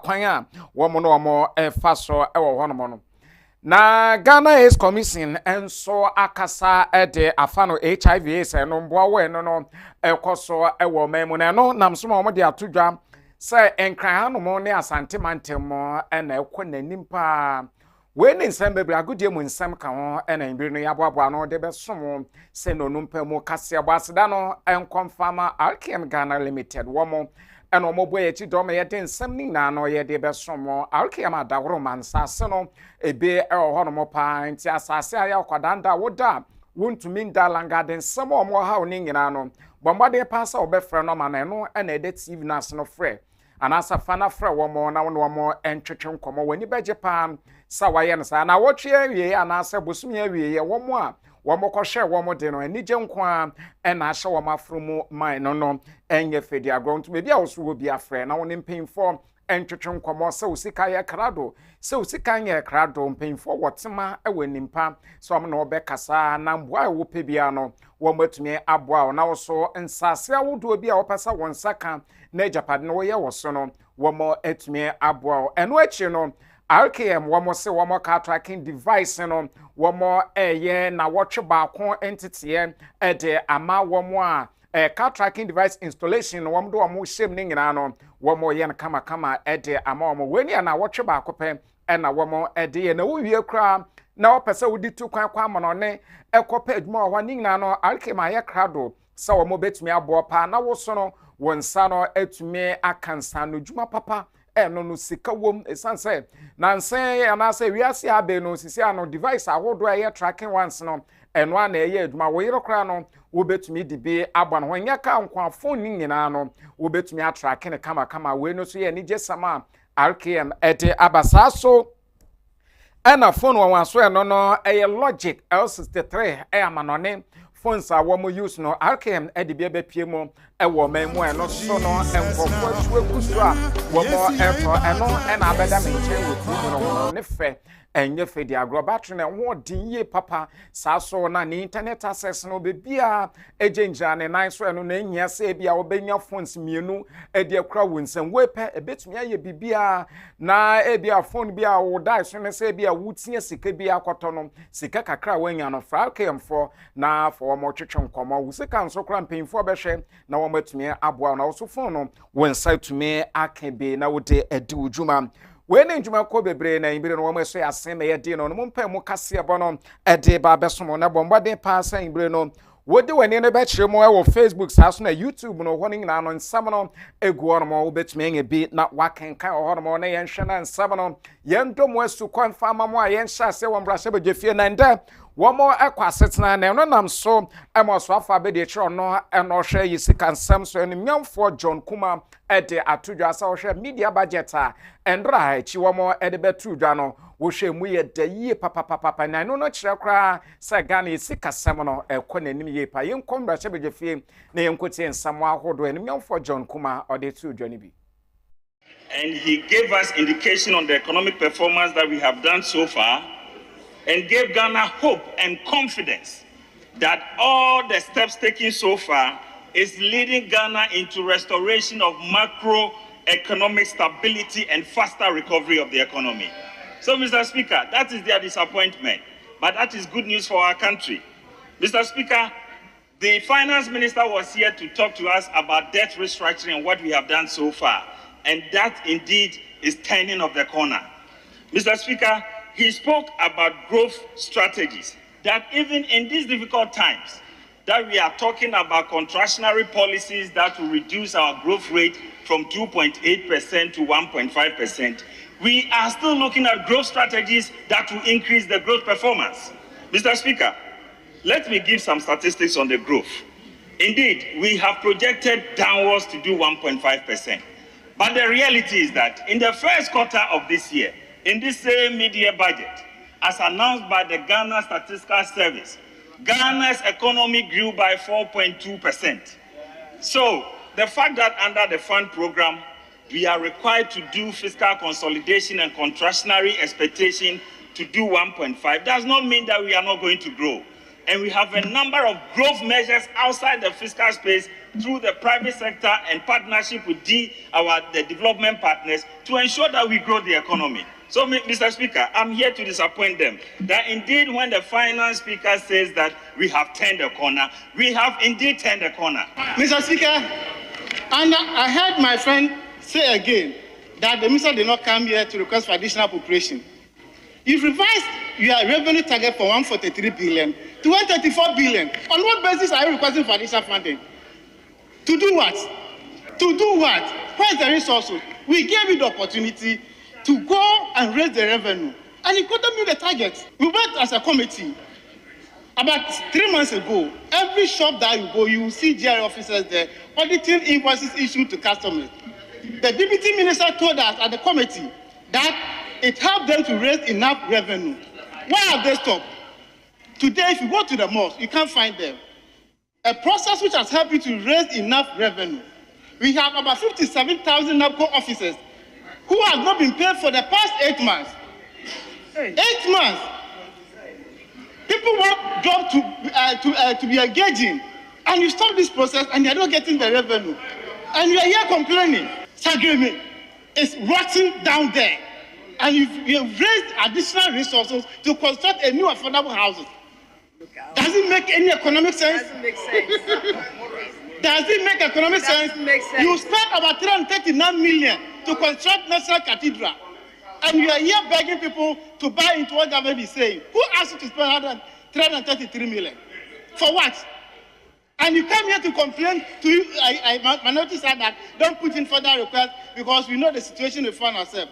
kwan a wo mo no mo fa so e wo ho no. Na Ghana is Commission enso akasa de afano HIV no mboa we no ekoso e wo memu na no nam so mo de atodwa se enkran no mo ne asante mantem mo na ekonanim pa we ne nsem bebre agodie mu nsem ka ho na mbiri no yaboabo no de besom se no numpa mu kase abaseda no enkonfama Alkem Ghana Limited wo mo eno mo boye chi dom ye den nsem ni na no ye de besom Alkem adawro mansase no ebe ho no mo pa nti asase aya kwadanda woda wontumi ndalanga den nsem o mo ha oni nyina no bombade pasa obefre no ma na no na ede TV nas no frɛ anasa fana frɛ wo mo na wo mo entwetwe nkomo wani beje pa sa waye no sa na wotwe awie anasa bosumi awie ye wo mo a wo mo kɔhwɛ wo mo de no anije nko a na ahye wo mafromu man no enye fedi agro nto be a wo so wo bi afrɛ na wo ne mpemfo entwetwe nkomo se usika ye krado se usika ye krado mpemfo wotema ewanimpa so mo na obekasa na mboa wo pebia no wo matumi aboa na wo so nsase awodo bi a wo pesa won saka na Japan no ye wo so no wo mo atumi aboa eno achi no RKM wo mo se wo mo car tracking device no wo mo eye na wotwe baako entity e de ama wo mo a car tracking device installation no wo mo do wo mo shem ni nyina no wo mo ye kama e de ama wo mo weni na wotwe baako pe e na wo mo e de ye na wo wie kra na wo pese wo di tu kwan kwa mo no ne ekopa adwuma wo ni nyina no RKM aye krado se wo mo betumi abo pa na wo so no wonsa no atumi akansa no dwuma papa no sika wom esanse na nsen anase wiase abe no sisi ano device ahodo aye tracking once no eno ana eye adwuma wo yero kra no wo betumi dibe agba no nya ka nkwa phone ni nyina no wo betumi atracking kama we no so ye ni jesama RKM ete abasa so ana phone wa so eno no eye Logic L63 amanone phones a wo mo use no RKM edibia be pie mo ewo memu eno so no enkofo atwe kusu a wo mo efo eno na abeda menchen wotu no ne fe enye fe di agro battery na wo din ye papa sa so na ni internet access no be bia ejenja ne nan so eno na ehia se bia wo benya phones mienu edi akra wonsem we pe ebetumi aye bibia na ebia phone bia wo dai so ne se bia wutie sika bia akoto no sika kakra wanya no fra RKM for na for mo twetwe nkomo wo sika nso kra mpemfo behwe na wo matumi aboa na wo so phone no wonsa tumi akebe na wo de edi udwuma we ne ndwuma ko bebre na imbire no wo meso yasen me yedi no mo mpa mu kase ebo no ede ba besomo na bombade pa san imbire no wodi wani no be kire mo e wo Facebook saso na YouTube no ho nyina no nsam no egu no mo wo betumi enye bi na wakenkan ho no mo na yen hwe na nsam no yen do mo asu kwanfa ma mo a yen hya se wo mbra se be jefie na nda wo mo ekwasetena na no nam so e mo so afa be de kire no e no hwe yisika nsam so en nyamfo John Kuma ede atudwa sa wo hwe media budget a endra chi wo mo ede betudwa no wo hwe mu ye de yie papa na no kire kra sa Ghana yisika sam no ekonanim ye pa yen kombra se be jefie na yen kotie nsam ahodo en nyamfo John Kuma ode tudwa ni bi. And he gave us indication on the economic performance that we have done so far and gave Ghana hope and confidence that all the steps taken so far is leading Ghana into restoration of macroeconomic stability and faster recovery of the economy. So, Mr. Speaker, that is their disappointment, but that is good news for our country. Mr. Speaker, the finance minister was here to talk to us about debt restructuring and what we have done so far. And that indeed is turning of the corner. Mr. Speaker, he spoke about growth strategies, that even in these difficult times, that we are talking about contractionary policies that will reduce our growth rate from 2.8% to 1.5%. We are still looking at growth strategies that will increase the growth performance. Mr. Speaker, let me give some statistics on the growth. Indeed, we have projected downwards to do 1.5%. But the reality is that in the first quarter of this year, in this same mid-year budget, as announced by the Ghana Statistical Service, Ghana's economy grew by 4.2%. So the fact that under the fund program, we are required to do fiscal consolidation and contractionary expectation to do 1.5 does not mean that we are not going to grow. And we have a number of growth measures outside the fiscal space through the private sector and partnership with the development partners to ensure that we grow the economy. So, Mr. Speaker, I'm here to disappoint them that indeed when the finance speaker says that we have turned a corner, we have indeed turned a corner. Mr. Speaker, and I heard my friend say again that the minister did not come here to request for additional appropriation. You've revised your revenue target from 143 billion to 134 billion. On what basis are you requesting for additional funding? To do what? To do what? Where's the resources? We gave you the opportunity to go and raise the revenue, and you couldn't meet the target. We went as a committee. About 3 months ago, every shop that you go, you will see GRA officers there auditing invoices issued to customers. The deputy minister told us at the committee that it helped them to raise enough revenue. Why have they stopped? Today, if you go to the mosque, you can't find them. A process which has helped you to raise enough revenue. We have about 57,000 NABCO officers who have not been paid for the past 8 months. 8 months. People want job to be engaging, and you stop this process, and they are not getting the revenue. And you are here complaining. Sagreement is rotting down there, and you've raised additional resources to construct a new affordable houses. Does it make any economic sense? Doesn't make sense. Does it make economic sense? Make sense? You spent about 339 million to construct National Cathedral, and you are here begging people to buy into what government is saying. Who asked you to spend 333 million? For what? And you come here to complain to you, my notice said that don't put in further requests because we know the situation we find ourselves.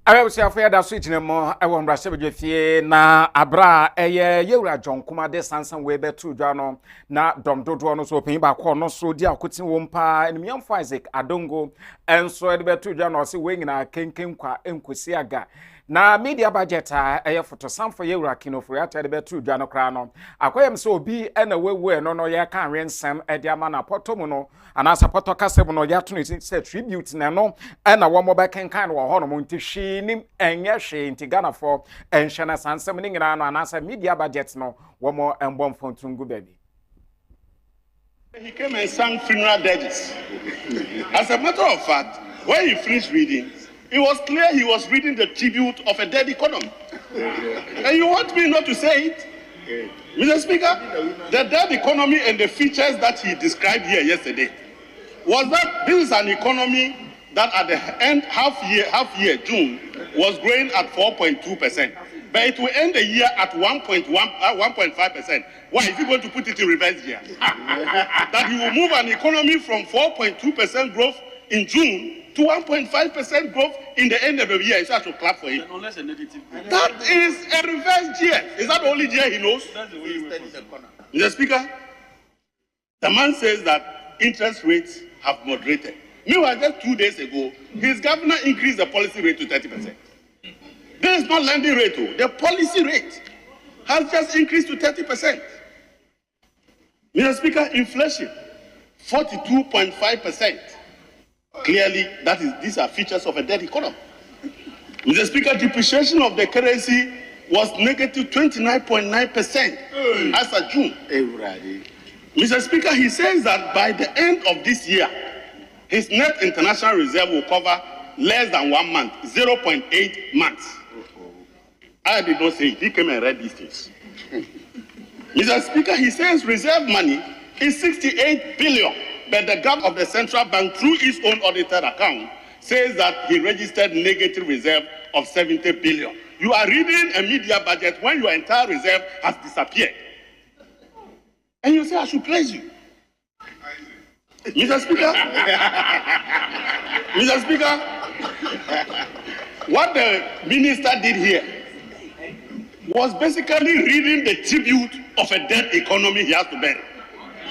I will say after that switch no more I want brashe bedwefie na abra eye yewura jonkoma de sansan we betu dwa no na dom dodo no so pin ba ko no so di akotin wo mpa enemiamfo Isaac Adongo enso de betu dwa no se we nyina kenken kwa enkosi aga na media budget eye photo samfo yewura kinofo ya tade betu dwa no kra no akoyem se obi na wewe no ye kan rensem e dia ma na potom no anasa poto kasem no ya to no se tribute na no na wo mo be kenkan wo ho no mo ntihwi nim enye hwe ntigana for enhana sansem ni nyina no anasa media budget no wo mo embom fontungu baby. He came and sang funeral dirges. As a matter of fact, when he finished reading, it was clear he was reading the tribute of a dead economy. And you want me not to say it? Mr. Speaker, the dead economy and the features that he described here yesterday was that this is an economy that at the end half year June was growing at 4.2%, but it will end the year at 1.5%. Why? Is he going to put it in reverse here? That he will move an economy from 4.2% growth in June to 1.5% growth in the end of the year. So I should clap for him. That is a reverse year. Is that the only year he knows? That's the way he studies the corner. Mr. Speaker, the man says that interest rates have moderated. Meanwhile, just 2 days ago, his governor increased the policy rate to 30%. This is not lending rate. The policy rate has just increased to 30%. Mr. Speaker, inflation, 42.5%. Clearly, these are features of a dead economy. Mr. Speaker, depreciation of the currency was negative 29.9% as of June. Mr. Speaker, he says that by the end of this year, his net international reserve will cover less than 1 month, 0.8 months. I did not say it. He came and read these things. Mr. Speaker, he says reserve money is 68 billion, but the governor of the central bank, through his own audited account, says that he registered negative reserve of 70 billion. You are reading a media budget when your entire reserve has disappeared. And you say, I should praise you. Mr. Speaker, Mr. Speaker, what the minister did here was basically reading the tribute of a dead economy he has to bury.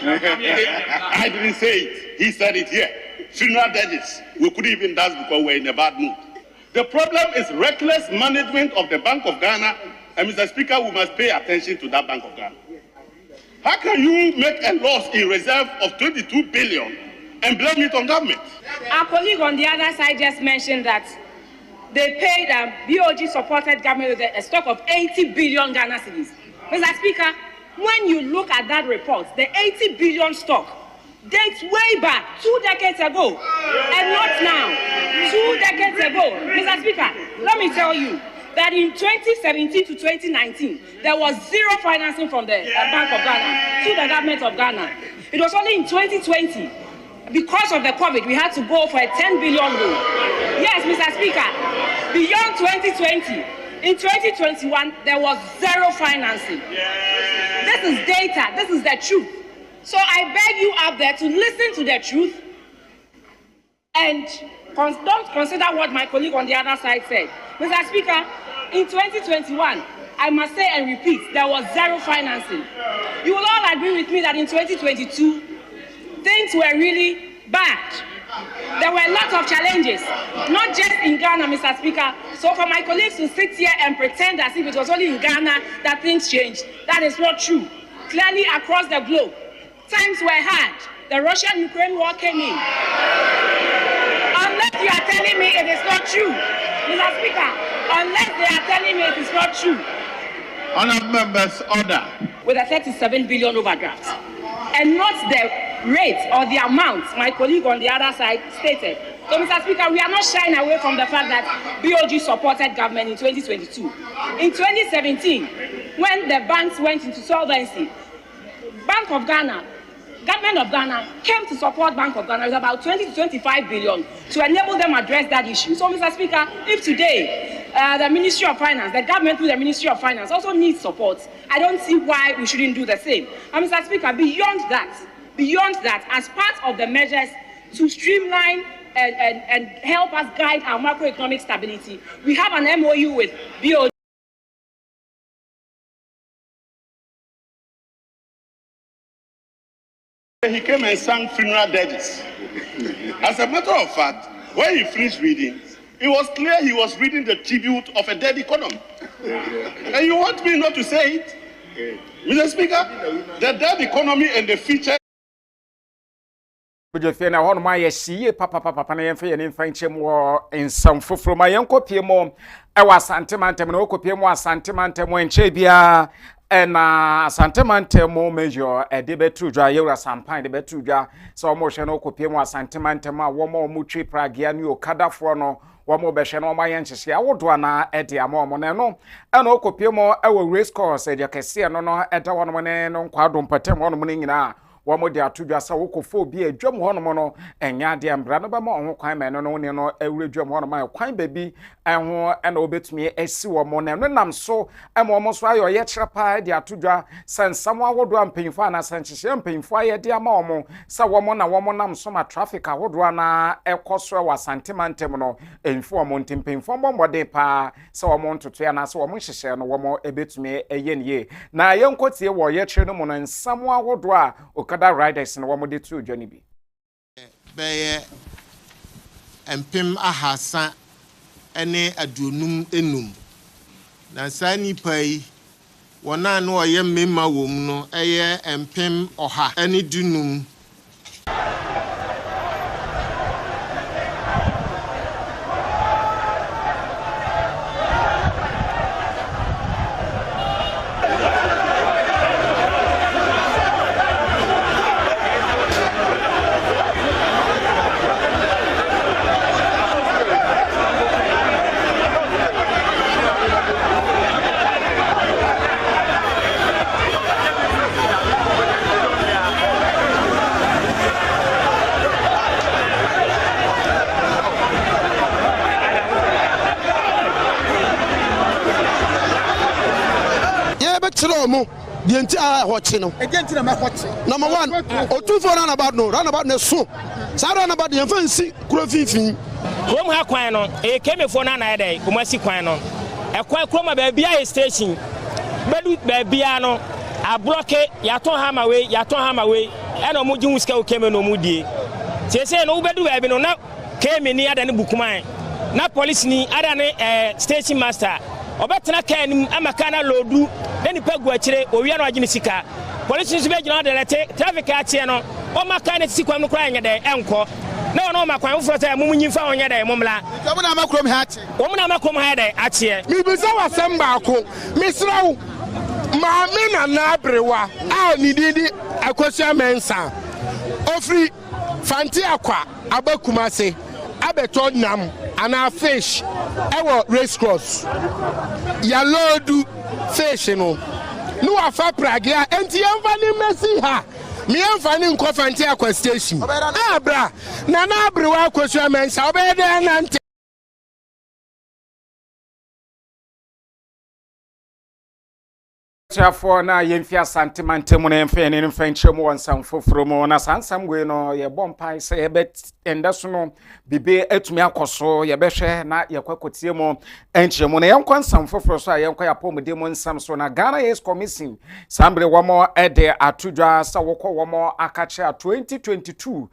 I didn't say it. He said it here. Funeral dirges. We couldn't even dance because we're in a bad mood. The problem is reckless management of the Bank of Ghana, and Mr. Speaker, we must pay attention to that Bank of Ghana. How can you make a loss in reserve of 22 billion and blame it on government? Our colleague on the other side just mentioned that they paid BOG supported government with a stock of 80 billion Ghana cedis. Mr. Speaker, when you look at that report, the 80 billion stock dates way back 2 decades ago, and not now. 2 decades ago. Mr. Speaker, let me tell you that in 2017 to 2019, there was zero financing from the Bank of Ghana to the government of Ghana. It was only in 2020, because of the COVID, we had to go for a 10 billion loan. Yes, Mr. Speaker, beyond 2020, in 2021, there was zero financing. This is data. This is the truth. So I beg you out there to listen to the truth and don't consider what my colleague on the other side said. Mr. Speaker, in 2021, I must say and repeat, there was zero financing. You will all agree with me that in 2022, things were really bad. There were a lot of challenges, not just in Ghana, Mr. Speaker. So for my colleagues to sit here and pretend as if it was only in Ghana that things changed, that is not true. Clearly across the globe, times were hard. The Russian-Ukraine war came in. Unless you are telling me it is not true, Mr. Speaker, unless they are telling me it is not true. Honourable members, order. With a 37 billion overdraft, and not the rate or the amount my colleague on the other side stated. So, Mr. Speaker, we are not shying away from the fact that BOG supported government in 2022. In 2017, when the banks went into solvency, Bank of Ghana, Government of Ghana came to support Bank of Ghana with about 20 to 25 billion to enable them address that issue. So, Mr. Speaker, if today the Ministry of Finance, the government through the Ministry of Finance also needs support, I don't see why we shouldn't do the same. And Mr. Speaker, beyond that, as part of the measures to streamline and help us guide our macroeconomic stability, we have an MOU with BOG. He came and sang funeral dirges. As a matter of fact, when he finished reading, it was clear he was reading the tribute of a dead economy. And you want me not to say it? Mr. Speaker, the dead economy and the future. Bujefie na hono ma ye hie papa na yemfa ye ne mfa nche mo ensam foforo ma yenkopie mo e wa santemantem na okopie mo asantemantem enche bia na asantemantem mo mejo e de betudwa yewra sampan de betudwa so mo hwe na okopie mo asantemantem a wo ma mo twi pragia ne okadafo no wo mo be hwe na ma ye nchese awodo na e de ama mo ne no e na okopie mo e wo race course e de kese no no e da wono mo ne no kwado mpatem wono mo ne nyina wamo de atudwa sa wokofo bi adwam hono no enya de ambra no ba ma ho kwan me no ne no awuredwam hono ma kwan ba bi ho na obetumi asi wo mo ne no nam so ema mo so ayo ye kyerapa de atudwa sansam awodo ampanyimfo na sanchihye ampanyimfo aye de ama mo sa wo mo na wo mo nam so ma traffic awodo na ekoso wa santemantem no emfo mo ntempanyimfo mbode pa sa wo mo ntoto ya na sa wo mo hyehyɛ no wo mo ebetumi eye ne na yenkotie wo ye kyere no mo no nsam awodo a okada riders na wo de tu dwani bi beye empem ahasa ene adunum enum na sani pai wona na oye memma wom no eye empem oha ene dunum Mo the entire watching no again to my watch number 1 or 2 for runabout no so sa runabout the fancy kuro finfin krom ha kwan no e kemefo na na dey komasi kwan no e kwan kroma ba bia station bedu ba bia no a block yaton hama we e no mo ji huska o keme no mo die sese no bedu ba bi no na keme ni ada ne bukuman na police ni ada ne station master obetena kan nim amaka na lodu na nipa gu akire owia no agine sika police nso be gina de lete traffic atie no o maka na sikwam no kra nya de enko no makwan wo fo say mum nyimfa onye da mumla Jamu na makrom ha ache. wo na makom ha da ache Mi bisa wasem baako. Misraw maame na na abrewa a nididi akwasua mensa. Ofri fanti akwa abakumase abeto nam ana fish ewo race cross. Ya lodu fish no. No afa pragia enti yemfa ni mesi ha. Mi yemfa ni nko fanti akwa station. Abra na na abrewa akwasua mensa obede na nte Chafo na yemfia santimante mu na yemfa ne mfa nkyeremu wonsam foforo mu na sansam gwe no ye bompai se yebet enda so no bibe atumi akoso yebehwe na yekwakotie mu enkyeremu na yenkwansam foforo so ayenkwa yapomde mu nsam so na Ghana Yes Commission sambre womo ede atudwa sa wokọ womo akache 2022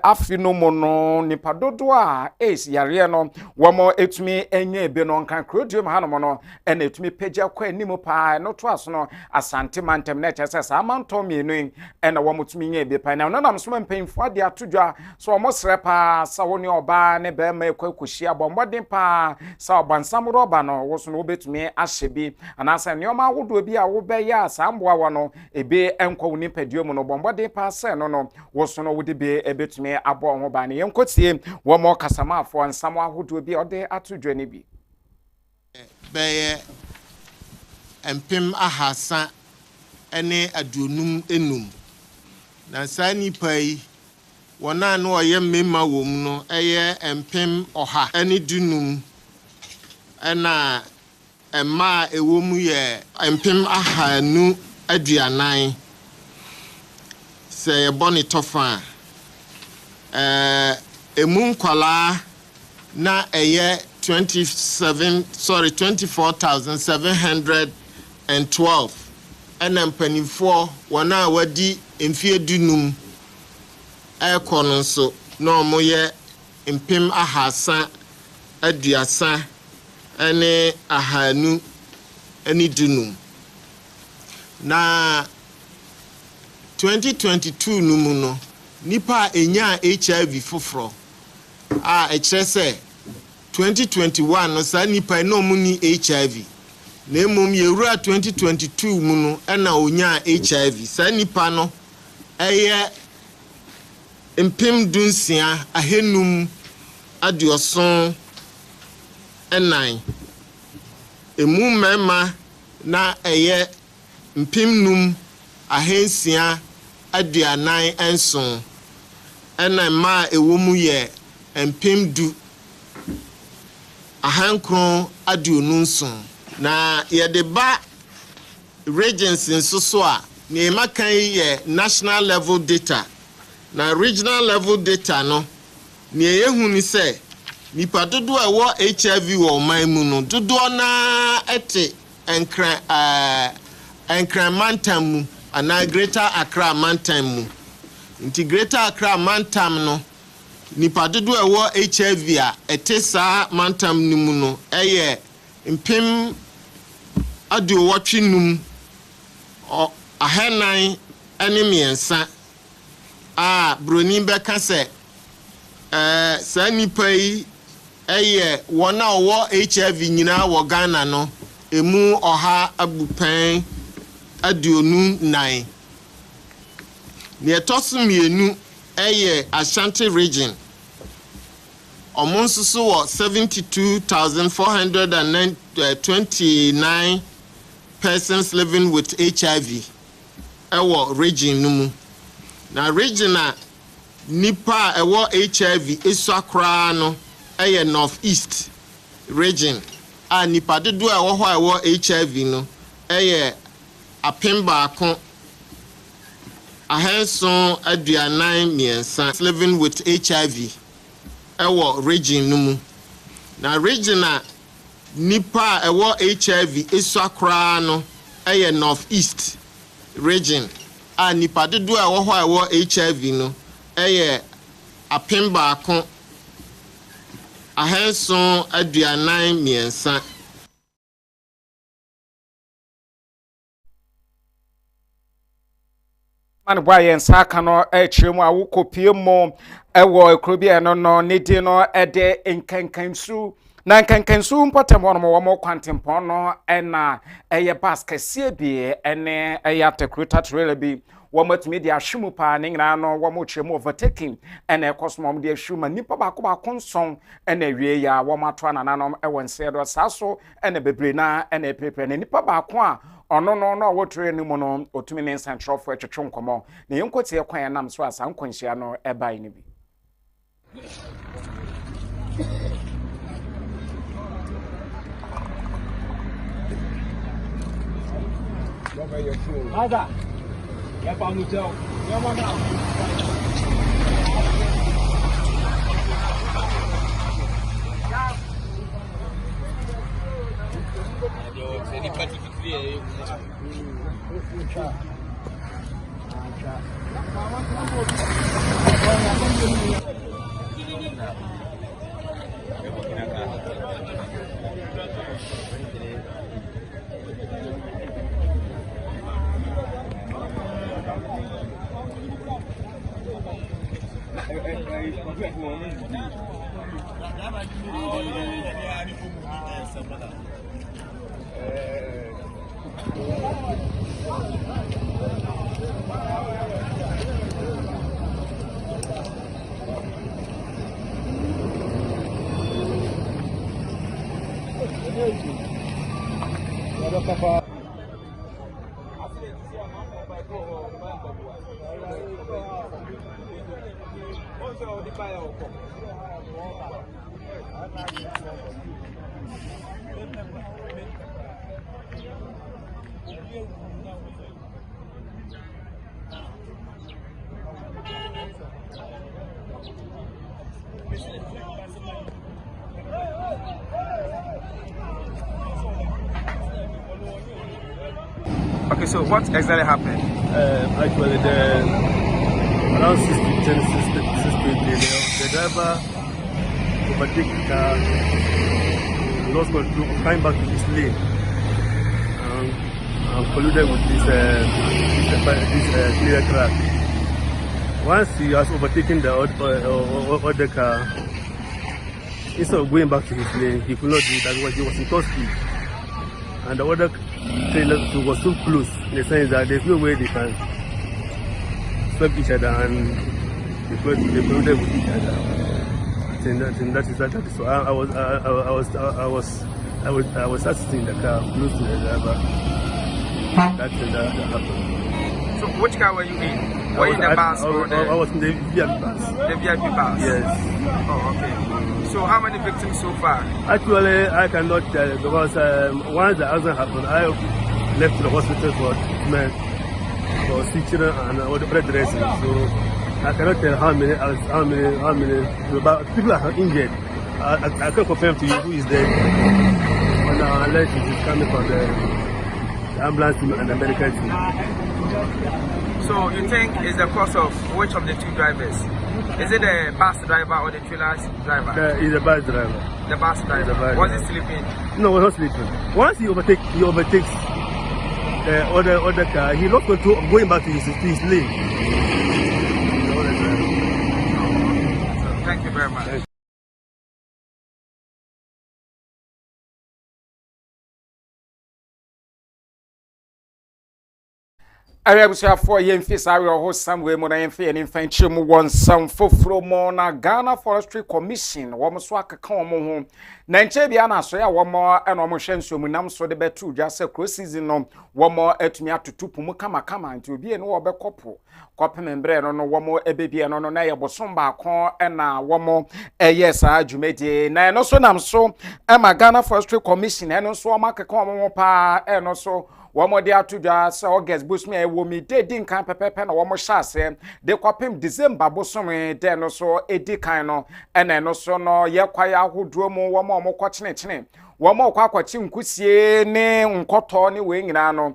afinu mu no nipadodo a yare no womo etumi enye ebe no nkan krodium hanom no ena etumi pagya kwa animu pa no to aso no asante mantem na chese sa amanto mienu ena womotumi nya ebe pa na no nam so mpemfo ade atudwa so womo srepa sa woni oba ne be ma ekwakohia bombodin pa sa obansam roba no wo so no obetumi ahyebi anasa neoma awodo bi a wo be ya sa amboa wo no ebe enkwa woni paduo mu no bombodin pa se no wo so no wode be ebetumi abo ho ba ne yenkotie womo kasamafo ansam awodo bi ode atudwa ne bi beye empem ahasa ene adunum enum na sani pai wona no oye mmema wom no eye empem oha ene dunum ena emma ewom ye empem ahanu aduanan se boni tofa emun kwala na eye 24,712 and mpanimfo wana wadi mfie dunum ekono so no moye mpem ahasa aduasa ene ahanu eni dunum na 2022 numu no nipa enya HIV foforo a ekyerese 2021 no sa nipa no mu ni HIV na emom yewura 2022 mu no na onya HIV sa nipa no eye mpem dunsia ahenum adioson enan emu mema na eye mpem num ahensia aduanan enson ena ma ewomu ye mpem du ahankron aduonunson na yede ba regions nsoso a ne makan ye national level data na regional level data no ne yehu ni se nipa dodo a wo HIV wo man mu no dodo na ete enkran mantam mu ana Greater Accra mantam mu nti Greater Accra mantam no nipa dodo a wo HIV a ete sa mantam ni mu no eye mpem adio watwinum ahenan ene miensa a broni beka se sa nipa yi eye wona wo HIV nyina wo Ghana no emu oha abupan aduonu nan ne tosumienu eye Ashanti region omonsusu wo 72,429 persons living with HIV ewo region numu na region a nipa ewo HIV esu akra no eye North East region a nipa dodo a wo ewo HIV no eye apemba akon ahenson aduanan miensa living with HIV ewo region numu na region a nipa ewo HIV esu akra no eye North East region a nipa dodo a wo ewo HIV no eye apemba akon ahenson aduanan miensa man boy yen saka no echiremu a wokopie mo ewo ekrobia no ne di no ede nkankansu na nkankansu mpotem hono mo wo kwantempon no na eye baskesie bi ene eye atekruta trailer bi wo matumi di ahwemu pa ne nyina no wo mo chiremu overtaking ene ekosomom di ahwuma nipa ba konson ene wie ya wo mato anananom ewo nsedo saso ene bebre na ene pepe ne nipa ba ko a ono no wotire ni mu no otumi ne central for etwetwe nkomo na yenkotie kwan nam so asa nkwanhia no ebai ni bi Ada. Ya pa mu tell. Ya ma na. Okay, so what exactly happened? Actually, around 6:10, the driver overtook the car, lost control, came back to his lane, and collided with this clear track. Once he has overtaken the other car, instead of going back to his lane, he could not do that because he was in top speed, and the other trailer was so close in the sense that there's no way they can swap each other and they collided with each other. And that is that. So I was sitting in the car close to the driver. That happened. So which car were you in? Were you in the bus or the? I was in the VIP bus. The VIP bus. Yes. Oh, okay. So how many victims so far? Actually, I cannot tell because once the accident happened, I left the hospital for treatment for stitching and other dressing. So I cannot tell how many, but people are injured. I can't confirm to you who is dead. But unless it is coming from the ambulance team and the medical team. So you think it's the cause of which of the two drivers? Is it the bus driver or the trailer driver? It's the bus driver. The bus driver. Was he sleeping? No, he was not sleeping. Once he overtakes the other car, he lost control of going back to his lane. Thank you very much. Ayabusia for yemfisa we ho somewhere mo na yemfe ni mfanchi mu won sam foforo mo na Ghana Forestry Commission wo mo so akeka wo mo ho na nche bia na so ya wo mo eno mo hwenso mu nam so de betu dwa se cross season no wo mo atumi atotupu mu kama nti obi ene wo be kopo kopemembre no wo mo ebebie no na ye bosom ba ko na wo mo yesa adwumedi na eno so nam so ma Ghana Forestry Commission eno so wo makeka wo mo pa eno so Wamodi atudwa se August busmi ewo mi dedi nkan pepepe na womo hyase de kwapem December busumi de no so edi kan no ene no so no ye kwaya ahoduo mu womo omokọ chenechene womo kwakwachi nkusie ne nkoto ne we nyina no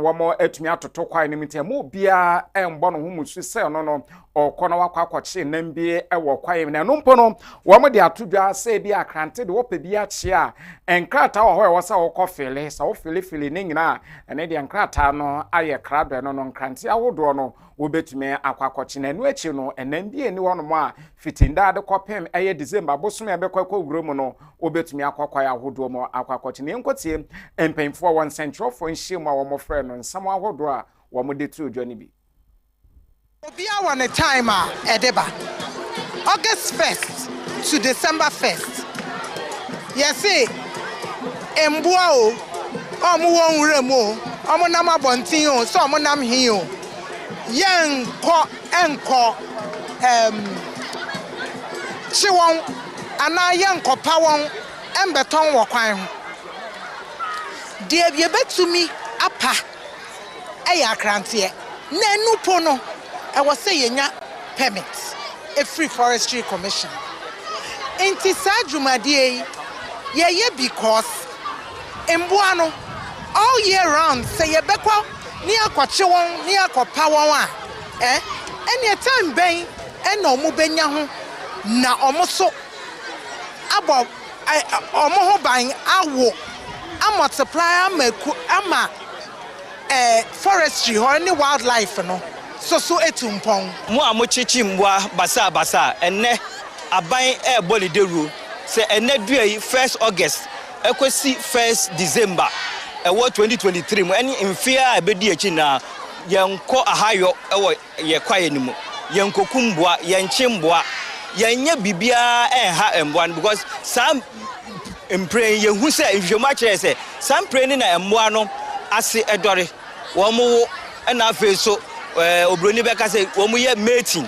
womo atumi atoto kwai ne mtemu bia embo no humusu se no okono wakwakoche nambi ewo kwaye na no mpo no wo mo de atodwa se bi akrante de wo pe bi ache a enkrata wo ho e wo sa wo kofele sa wo fele ne nyina ene de enkrata no aye krado no nkrante awodo no wo betumi akwakoche na enu echi no enambi eni wo no mo a fitinda de kopem eye December bosom e bekwa wuro mu no wo betumi akwakwaya awodo mo akwakoche ne enkotie empemfo won central for nhim a wo mo frɛ no nsam awodo a wo mo de tu odwa ni bi Obia one a time edeba August 1st to December 1st. Yes, Embua o omu won remo omu nam abontin o so omu nam hin o yen ko enko chiwon ana yen ko pawon embeton wo kwan ho de bie betumi apa eya krante na nupo no I was saying permits a free forestry commission. Inti sajumadi ye because embuano all year round say ye bekwa ni akwachiwon ni akopawon any time ben no mu benya ho na omoso abo omo ho ban awo multiply ama forestry or any wildlife no so etumpong mu amochichi mbwa basa enne aban bolideru se enne duai 1st August ekosi 1st December 2023 mu eni mfia abedi achi na yenko ahayo ye kwaye nimu yenkoku mbwa yenchi mbwa yenye bibia ha mbwa because some mpre yehu se nhwema kire se some pray ni na mbwa no ase edore wo mu na afeso obroni beka say wo mu ye mating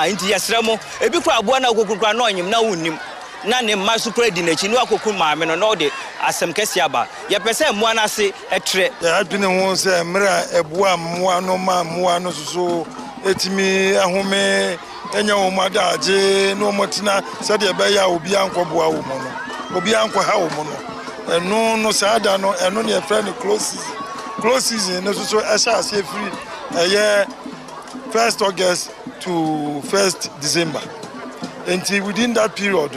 inti yesremo ebi kura aboa na okokura na onyim na wonnim na ne ma super di nachi no akokun maame no de asem kese aba ye pese moa na se etre ya adwene ho se mra eboa moa no ma moa no so etimi ahome enya wo madaje no motina se de be ya obi ankoboa wo mo no obi anko ha wo mo no eno no saada no eno ne friend close season no so esha ase free 1st August to 1st December. And within that period,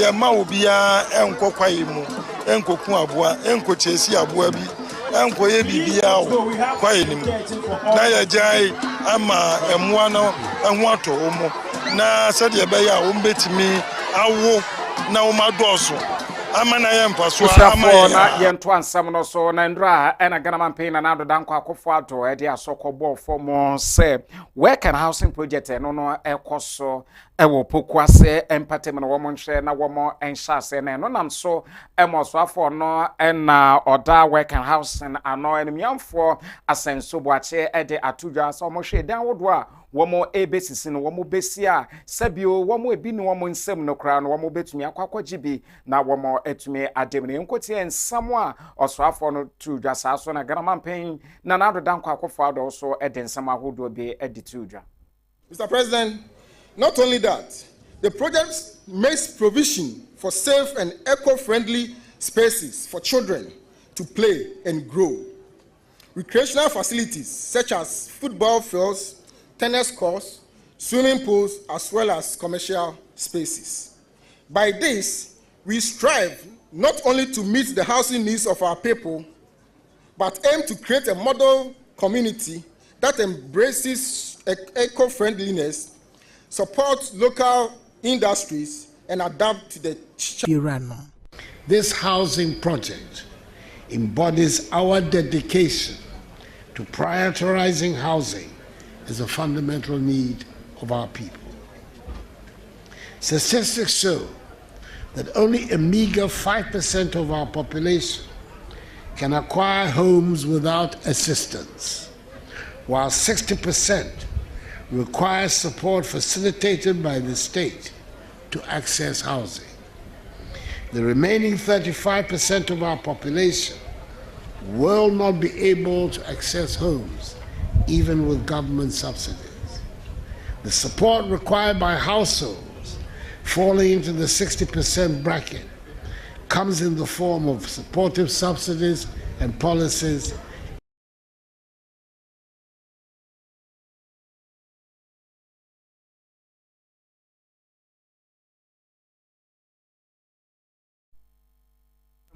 ya ma obia enko kwaye mu, enko ku aboa, enko chesi aboa bi, enko ye bibia kwaye ni mu. Na ya jai ama emwa no ehu ato omo. Na sade be ya o mbetimi awo na o madoso. Amana yempa so amana na yento ansam no so na ndra ena ganama pay na nado danko akofo ato e dia sokobɔ for se work and housing project no ekoso ewo pokuase empatem na wo nhwe na wo enhyase na no nam so emoso afọ no ena oda work and housing ano enemiamfo asenso boache e de atudwa so mo hwe dan wodo a womo ebesisi no womo besia sabio womo ebi no womo nsem no kra no womo betumi akwakwagye na womo etumi ademne nkotie nsam a osoafo no tudwa saaso na ganama pen na nado danko akofo ado so edensam ahodo be editudwa. Mr. President, not only that, the project makes provision for safe and eco-friendly spaces for children to play and grow. Recreational facilities such as football fields, tennis courts, swimming pools, as well as commercial spaces. By this, we strive not only to meet the housing needs of our people, but aim to create a model community that embraces eco-friendliness, supports local industries, and adapt to the challenge. This housing project embodies our dedication to prioritizing housing as a fundamental need of our people. Statistics show that only a meager 5% of our population can acquire homes without assistance, while 60% require support facilitated by the state to access housing. The remaining 35% of our population will not be able to access homes, even with government subsidies. The support required by households falling into the 60% bracket comes in the form of supportive subsidies and policies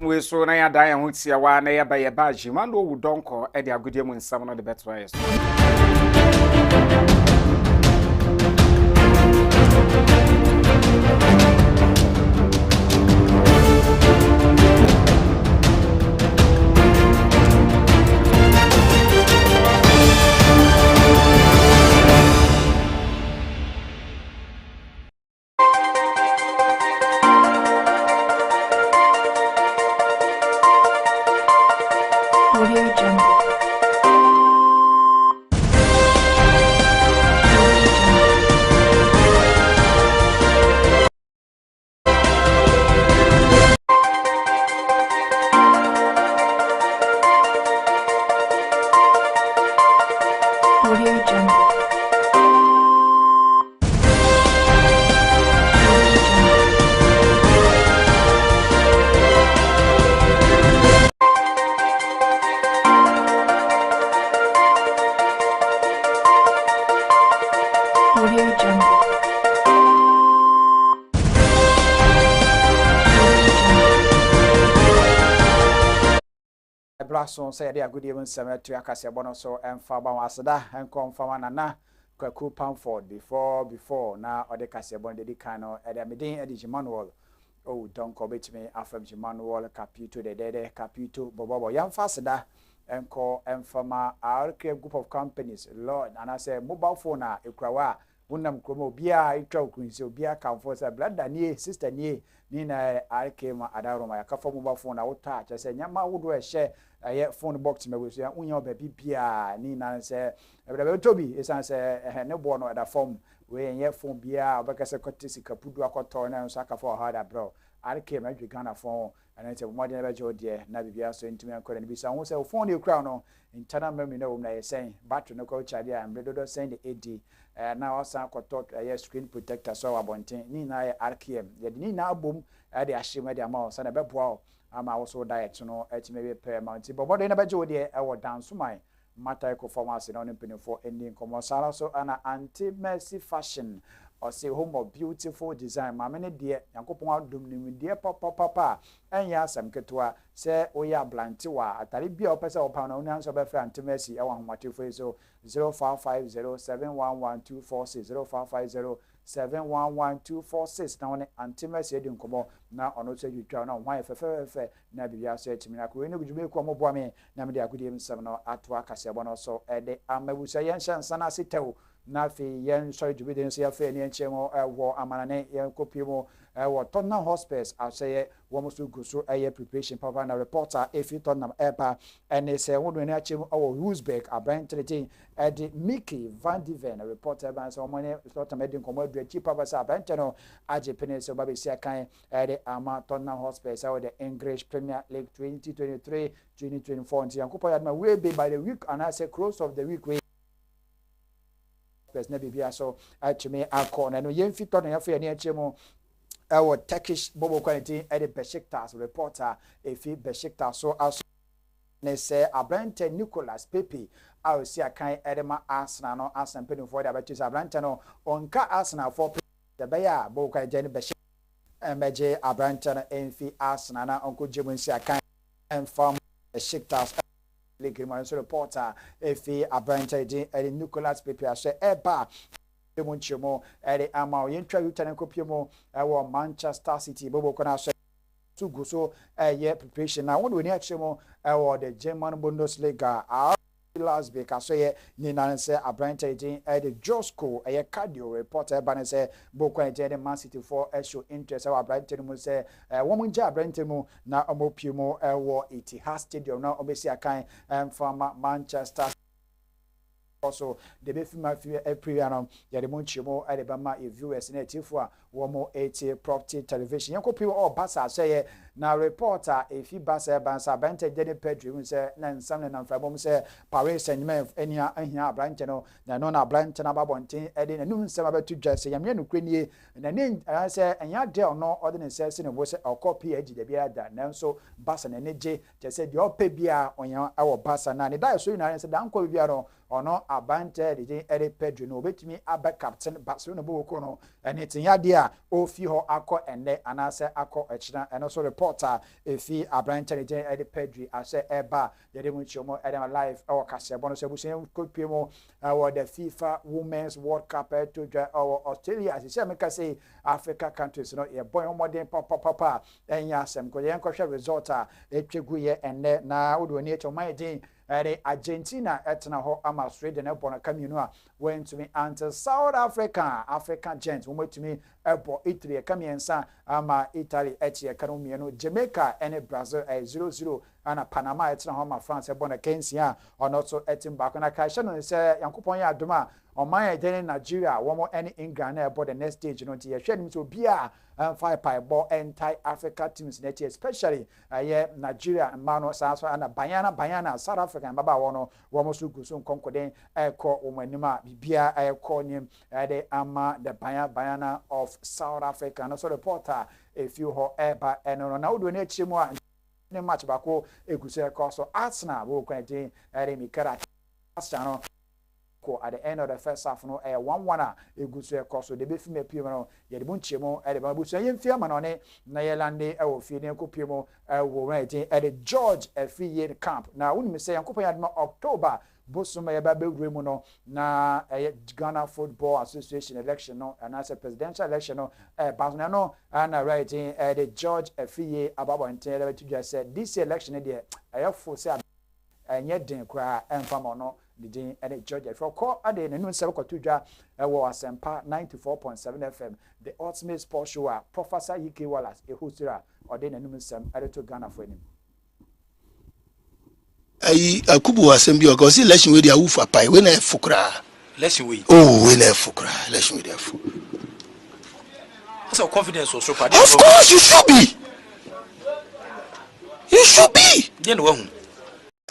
we so na ya da ya ho tia wa na ya ba ya ba jima no wu donko e de agodie mu nsam no de beto yes. Blason say they are good even to akase bono so emfa ba wasada enkom fa nana kwaku Pamford before na ode kase bon de kano e de medin e di manual oh don ko betimi afam manual capito de capito bobo yamfa sada enko emfama our group of companies lord and I say mobile phone na ekrawa wonam kromo bia etwa okunse obia kamfo say brother nie sister nie ni na arkema adaroma yakafo mobile phone na wota cha say nyama wodo e she aye phone box me we so unya obabi bia ni na say brother tobi esan say ne bo no da form we yen phone bia obekase kotisi kapudu akoto na so akafo hard bro arkema adwi Ghana phone and say mo de na bejo de na bibia so ntimi akora ni bisa won say phone de kra no internal memory na wo na ye say battery no ko charge am do send the AD now also got screen protector so abonten ni na RKM ye ni na abom de ahye de ama so na beboa ama also diet no etime be per mount but bodo na beje de e wo danso man matter performance no mpinifo ending komo sala so ana anti mercy fashion or say home of beautiful design ma me de yankopon adom ni de papa enya asam ketua se oya blanti wa atare bia opese opa na oni anso be fra anti mercy e wa homatefo so 0550711246 0550711246 na one anti-mercy edi nkomo na ono so twitwa na hwan fefe na bibia so etimi na ko ene gujume ko moboa me na me de agudie msam no ato akase abo no so ede amabusa yen hyansa na setew na fe yen so dwube so ya fe ne enchemo wo amanane yen kopimo wo Tottenham Hotspurs aseye wo musu gusu preparation papa na reporter efi Tottenham epa ene se wodo ne achemu wo Wolfsburg Abrantretin edi Mickey Van de Ven reporter ban so money Tottenham edi nkomo adu chi papa sa Abranteno aje pene so babe sia kan edi ama Tottenham Hotspurs wo the English Premier League 2023-2024 nti yankopo yadma we be by the week and I say close of the week we na bibia so acheme akọ na no yemfi Tottenham ya fe ne achemu our Turkish Bobo quality at the Besiktas reporter efi Besiktas so as ne say Abrante Nicolas Pepe I see a kind edema Arsenal no Arsenal penny for the betis Abrante no onka Arsenal for the beya Bobo quality Besiktas emeje Abrante no enfi Arsenal na onko jemu see a kind and from Besiktas league reporter efi Abrante di Nicolas Pepe say eba demonchemo ere ama yentwa yutane kopimo ewo Manchester City bobo kona so guso preparation na won we ni achemo ewo the German Bundesliga last week aso ye ni na se Abrante din the Josco cardio reporter ban se boko the Man City for show interest Abrante mu se won nja Abrante mu na omopimo ewo Etihad Stadium na obesi akan from Manchester also the befima April ya de monchimo at the Bama viewers in a womo 80 property television yankopi all basa say na reporter if you basa bansa bente deni pedri say na nsam na mfabom say Paris Saint-Germain enia ahia branch no na no na branch na babonten ede na num nsam abetu dwase yamye no kwenie na ne say enya de no ode ne say se ne bo say okopi agi de bia da nanso basa na neje je say de opa bia onya awo basa na ne da so na say dan ko bia no ono abante de ede pedri no obetimi aba captain Barcelona bo ko no ene tin ya de a ofi ho akọ ene anase akọ echina eno so report reporter efi abranchane ede pedri ase eba yede mu chomo ede live our kasebo no sebusen kopimo our the FIFA Women's World Cup to Australia as say make say Africa countries no ye boy modern papa enya asem ko ye nkwohwe result a etwegu ye enne na wodo ni echoman din Argentina etna ho ama Sweden e bona kaminu a went to me until South African Giants wo metumi ebo Italy e kamiensa ama Italy etie kanomie no Jamaica and Brazil 0-0 ana Panama etna ho ama France e bona Kenya ono so etim back na ka hye no se yankopon ya adoma oman eden Nigeria wo any England na ebo the next stage no tie hwe nim so bia five pie ball anti Africa teams net especially Nigeria mano so ana bayana South Africa baba wono wo so guso nkonkoden eko omanima bibia eko nim de ama the bayana of South Africa no so reporter if you ho eba eno na wodo na chimu a ne match bako eguse eko so Arsenal wo kwante mikara Arsenal at the end of the first half no 1-1 egusu ekoso de befime piem no ye de bunchemo e de babusu yemfia manone na yelande e wo fie ne kopiem wo right e de George Afiye camp na woni me say yankopon ya October bosoma ye ba bewremu no na Ghana Football Association election no and as a presidential election no basna no and right e de George Afiye ababo ntele to just said this election dey ayafo say enye den kwa enfama no the and Georgia for call at the noon 7 Kotudra was Asempa 94.7 FM, the ultimate sports show. Professor Ike Wallace, a hostera, or then a noon some editor Ghana for him. I kubu assembly or cause election with the Ufa pie when I fukra. Election with when I fukra, election with the What's our confidence or so far? Of course, you should be. You should be. Then one.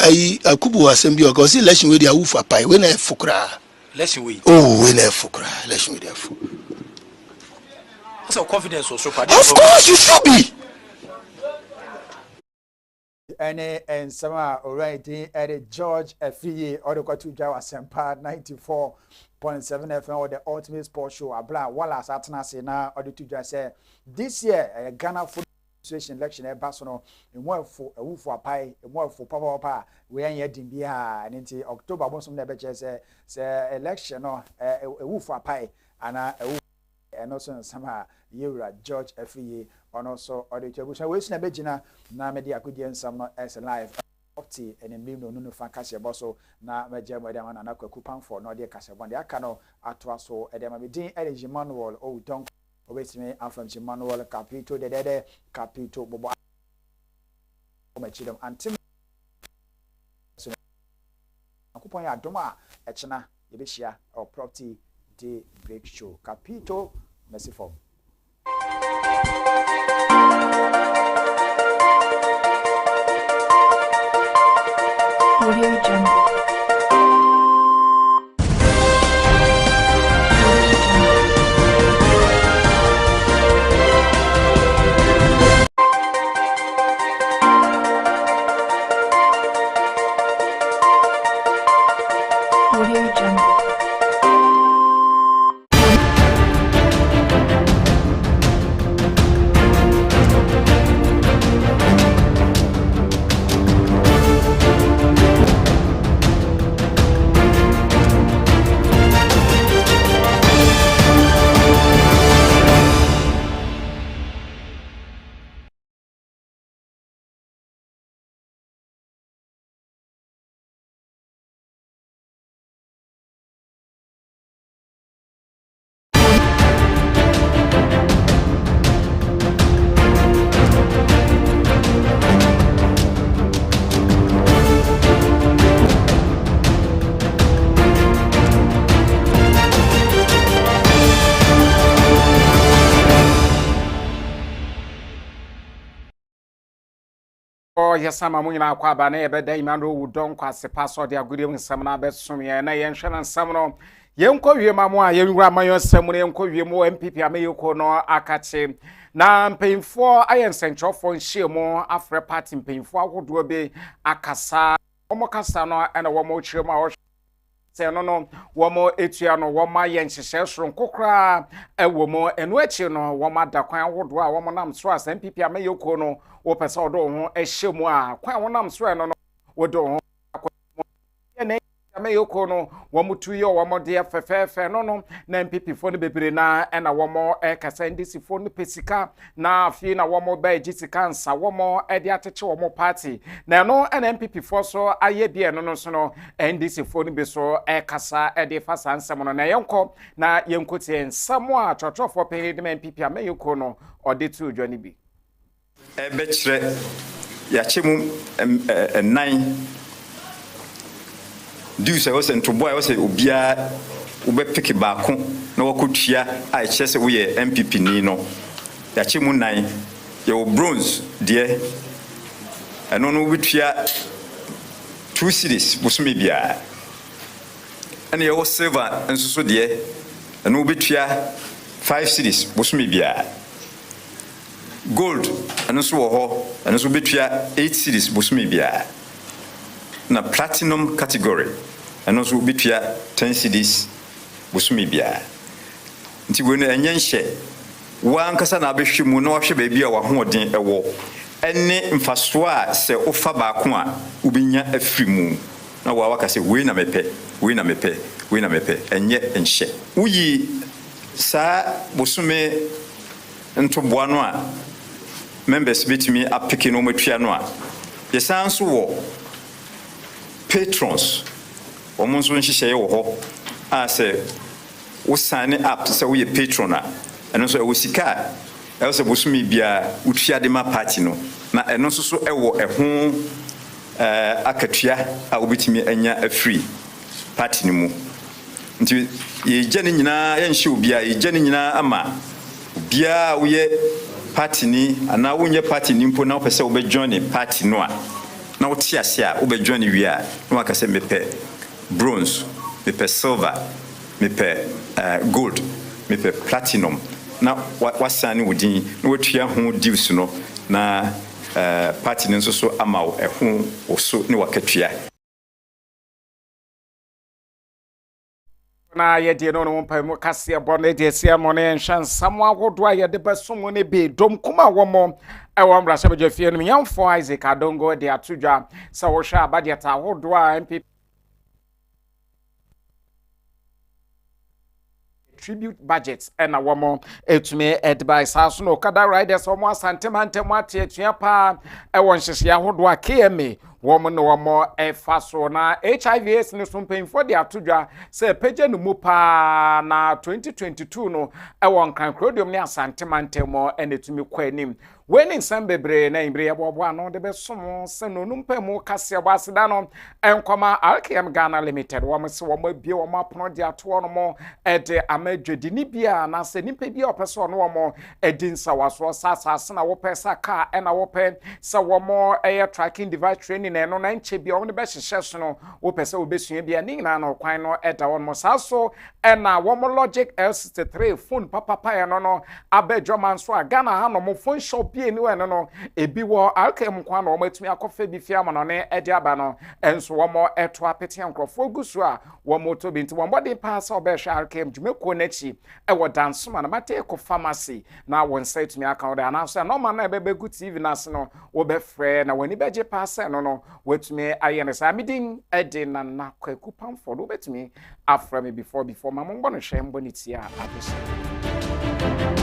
Kubu assembly or cause election with the Ufa pie when I fukra. Election with when I fukra, election with the What's our confidence or so far? Of course, you should be. And some already at George Afiye or the Kotudra was Asempa 94.7 FM or the ultimate sports show. Abla Wallace Atana na or the Tudra say this year Ghana Football Association election e basono enwo for a wufu apai enwo for papa we an yedin bia and into October bonsom na be say election no e wufu apai ana and also sama Yura George Afiye and also auditor we na begina na media akudi ensam no as live opti and in no no fan kase boso na meje madam na kwaku pamfo no de kase bon de aka no atwa so edema be din Eligi Manuel o don obesime afram Manuel Capito de Capito bobo omachidom antim akupon ya doma echena yebehia or property day break show Capito merci for Audio Jungle. Audio Jungle. Yesama munyina kwa ba na yebeda imando wudon kwase paso de agudi nsam na besom ye na ye nhwe nsam no yenko wie mamu a yenwura mayo nsam no yenko wie mo MPP ameyiko no akache na mpemfo ayensentrofo nhyiemu afre party mpemfo agodo be akasa omo kasa no na womo chiremu a se no no womo etua no woma ye nhyehyɛ soro kokra ewomo enu achi no woma da kwan wodo a womo nam so as MPP amayoko no wo pese odo ho ehyemu a kwan wonam so no no wodo ho Amayoko no womutu yo womode fefefe no na MPP fo no bebre na na womo kasa ndisi fo no pesika na afi na womo ba egisika nsa womo de ateche womo party na no na MPP fo so aye bia no so no ndisi fo no be so kasa de fasa nsem no na yenko na yenkotie nsamo a chotrofo pe de MPP Amayoko no ode tu odwani bi ebe kire ya chemu nine do say was to boy was obia ube pick baako na wakotua a chese we MPP ni no ya chemu nine ye bronze de eno no wetua 2 cities busumi bia ene ye silver enso de eno wetua 5 cities busumi bia gold eno so wo ho eno so wetua 8 cities busumi bia na platinum category and also bitua 10 cedis busumi bia nti we no enyenhye wa nkasa na abehwemu na wahwe ba bia wa hoden ewo ene mfaso a se ofa baako a ubinya afrimu na wa wakase we na mepe enye enhye uyi sa busumi ntoboa no a members bitimi apike no matua no a yesanso wo patrons omunso nhihye wo ho a se wo sign up se wo ye patron a eno so wo sika e se bosumi bia utua de ma party no na eno so ewo eho akatua a obitimi anya afree party ni mu nti ye gane nyina ye nhye obia ye gane nyina ama obia wo ye party ni ana wo nye party ni mpo na wo pese wo be join party no a na wote ase a wo be join wi a na wakase mepe bronze mepe silver mepe gold mepe platinum na wasane wodin na wotua ho deals no na party no so ama wo eho oso ne wakatua na ye de no no mpa mu kase bone de sia mo ne nhwan samo agodo a ye de besom ne be dom kuma womo ewo mra sabeje fie no nyamfo Isaac Adongo de atudwa sa wo hwa abade ta agodo a MPP tribute budgets and a woman etumi advice house no kada riders omo asantemantem ate atua pa e won hyehye ahodo a KMA woman no womo faso na HIVs ne so mpemfo de atodwa se page no mu pa na 2022 no e won kan krodium ne asantemantem ene etumi kwanim weni nsembebre na imbre yebobo ano de besom se no numpemu kase basida no enkoma RKM Ghana Limited wo se wo mabie wo mapono de ato no mo ede amadwedi ni bia na se nipa bia opeso no wo edi nsawaso sasa na wo pesa car na wo pe se wo mo air tracking device training no na nche bia wo ne be hyehye so no wo pesa wo besua bia ni na no kwan no eda wo mo saso na wo mo Logic L63 phone papa ya no abedwoman so a Ghana ha no mo phone shop ni we no ebi wo RKM kwa na o matumi akofa bi fia ma no ne edi aba no enso wo mo eto apete nkrofo gusu a wo mo to binti wo body pass o be hwa RKM dwumeko nachi e wo dansoma na mate ko pharmacy na won site me account na so no man na ebegu TV na se no wo be frɛ na wani beje pass no wetumi aye ne sa midin edi na kwaku pamfo do betumi afra me before ma mo ngbo no hwe mbo ni tia abese